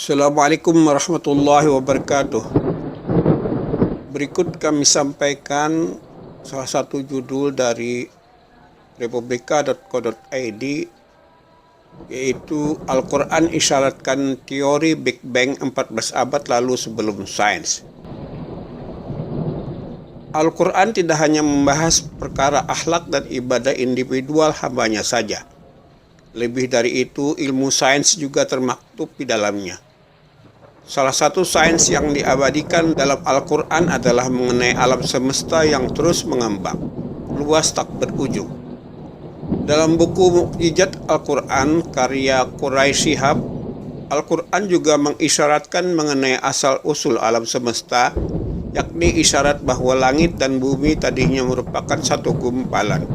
Assalamualaikum warahmatullahi wabarakatuh. Berikut kami sampaikan salah satu judul dari republika.co.id, yaitu Al-Quran isyaratkan teori Big Bang 14 abad lalu sebelum sains. Al-Quran tidak hanya membahas perkara akhlak dan ibadah individual hambanya saja. Lebih dari itu, ilmu sains juga termaktub di dalamnya. Salah satu sains yang diabadikan dalam Al-Quran adalah mengenai alam semesta yang terus mengembang, luas tak berujung. Dalam buku Mukjizat Al-Quran karya Quraish Shihab, Al-Quran juga mengisyaratkan mengenai asal-usul alam semesta, yakni isyarat bahwa langit dan bumi tadinya merupakan satu gumpalan.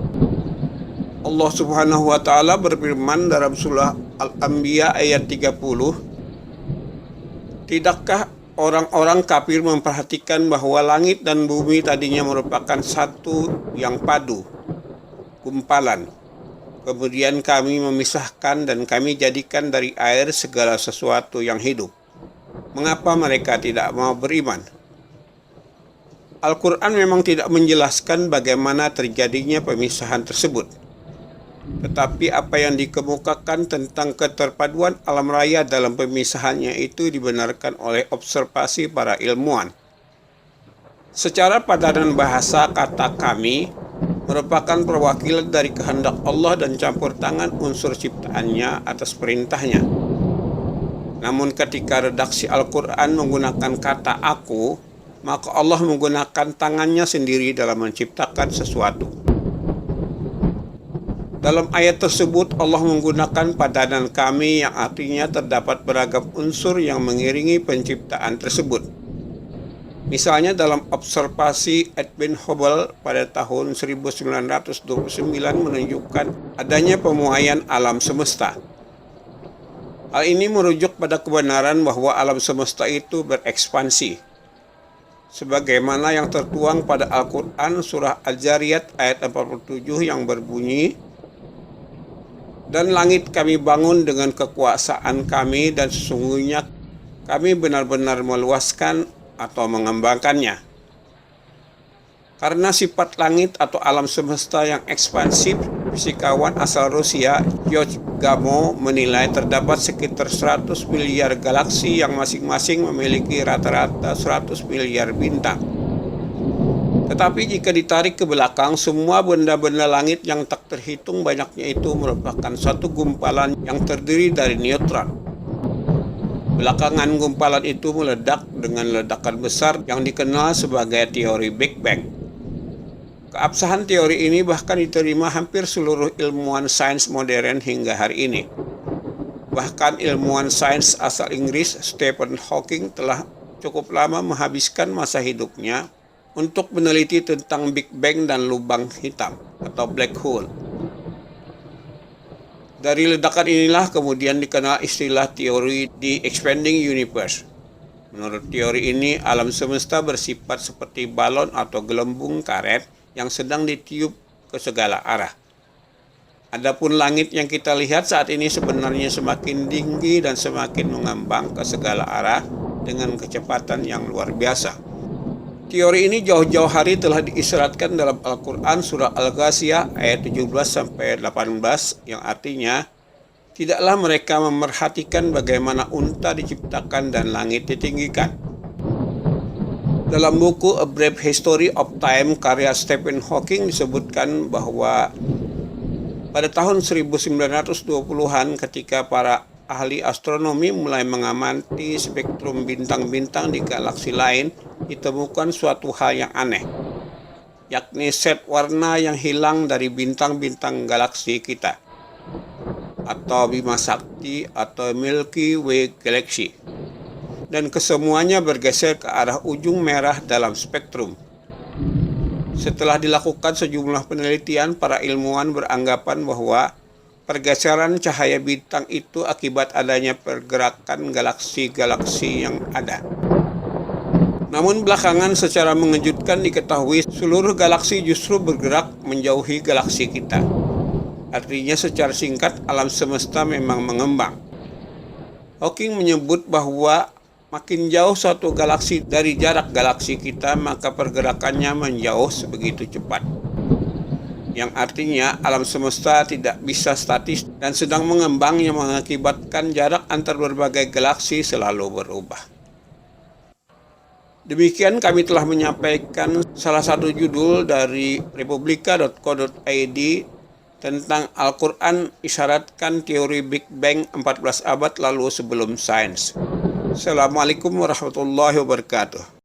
Allah Subhanahu wa Ta'ala berfirman dalam surah Al-Anbiya ayat 30, "Tidakkah orang-orang kafir memperhatikan bahwa langit dan bumi tadinya merupakan satu yang padu, gumpalan. Kemudian kami memisahkan dan kami jadikan dari air segala sesuatu yang hidup. Mengapa mereka tidak mau beriman?" Al-Quran memang tidak menjelaskan bagaimana terjadinya pemisahan tersebut. Tetapi apa yang dikemukakan tentang keterpaduan alam raya dalam pemisahannya itu dibenarkan oleh observasi para ilmuwan. Secara padanan bahasa, kata kami merupakan perwakilan dari kehendak Allah dan campur tangan unsur ciptaannya atas perintahnya. Namun ketika redaksi Al-Quran menggunakan kata aku, maka Allah menggunakan tangannya sendiri dalam menciptakan sesuatu. Dalam ayat tersebut Allah menggunakan padanan kami yang artinya terdapat beragam unsur yang mengiringi penciptaan tersebut. Misalnya dalam observasi Edwin Hubble pada tahun 1929 menunjukkan adanya pemuaian alam semesta. Hal ini merujuk pada kebenaran bahwa alam semesta itu berekspansi, sebagaimana yang tertuang pada Al-Quran surah Al-Zariyat ayat 47 yang berbunyi, "Dan langit kami bangun dengan kekuasaan kami dan sesungguhnya kami benar-benar meluaskan atau mengembangkannya." Karena sifat langit atau alam semesta yang ekspansif, fisikawan asal Rusia George Gamow menilai terdapat sekitar 100 miliar galaksi yang masing-masing memiliki rata-rata 100 miliar bintang. Tetapi jika ditarik ke belakang, semua benda-benda langit yang tak terhitung banyaknya itu merupakan satu gumpalan yang terdiri dari neutron. Belakangan gumpalan itu meledak dengan ledakan besar yang dikenal sebagai teori Big Bang. Keabsahan teori ini bahkan diterima hampir seluruh ilmuwan sains modern hingga hari ini. Bahkan ilmuwan sains asal Inggris Stephen Hawking telah cukup lama menghabiskan masa hidupnya untuk meneliti tentang Big Bang dan lubang hitam atau black hole. Dari ledakan inilah kemudian dikenal istilah teori The Expanding Universe. Menurut teori ini, alam semesta bersifat seperti balon atau gelembung karet yang sedang ditiup ke segala arah. Adapun langit yang kita lihat saat ini sebenarnya semakin tinggi dan semakin mengembang ke segala arah dengan kecepatan yang luar biasa. Teori ini jauh-jauh hari telah diisyaratkan dalam Al-Quran surah Al-Ghasyiyah ayat 17-18 yang artinya, "Tidaklah mereka memerhatikan bagaimana unta diciptakan dan langit ditinggikan." Dalam buku A Brief History of Time karya Stephen Hawking disebutkan bahwa pada tahun 1920-an ketika para ahli astronomi mulai mengamati spektrum bintang-bintang di galaksi lain, ditemukan suatu hal yang aneh, yakni set warna yang hilang dari bintang-bintang galaksi kita, atau Bima Sakti atau Milky Way Galaxy, dan kesemuanya bergeser ke arah ujung merah dalam spektrum. Setelah dilakukan sejumlah penelitian, para ilmuwan beranggapan bahwa pergeseran cahaya bintang itu akibat adanya pergerakan galaksi-galaksi yang ada. Namun belakangan secara mengejutkan diketahui seluruh galaksi justru bergerak menjauhi galaksi kita. Artinya secara singkat alam semesta memang mengembang. Hawking menyebut bahwa makin jauh suatu galaksi dari jarak galaksi kita, maka pergerakannya menjauh sebegitu cepat. Yang artinya alam semesta tidak bisa statis dan sedang mengembang, yang mengakibatkan jarak antar berbagai galaksi selalu berubah. Demikian kami telah menyampaikan salah satu judul dari republika.co.id tentang Al-Quran isyaratkan teori Big Bang 14 abad lalu sebelum sains. Assalamualaikum warahmatullahi wabarakatuh.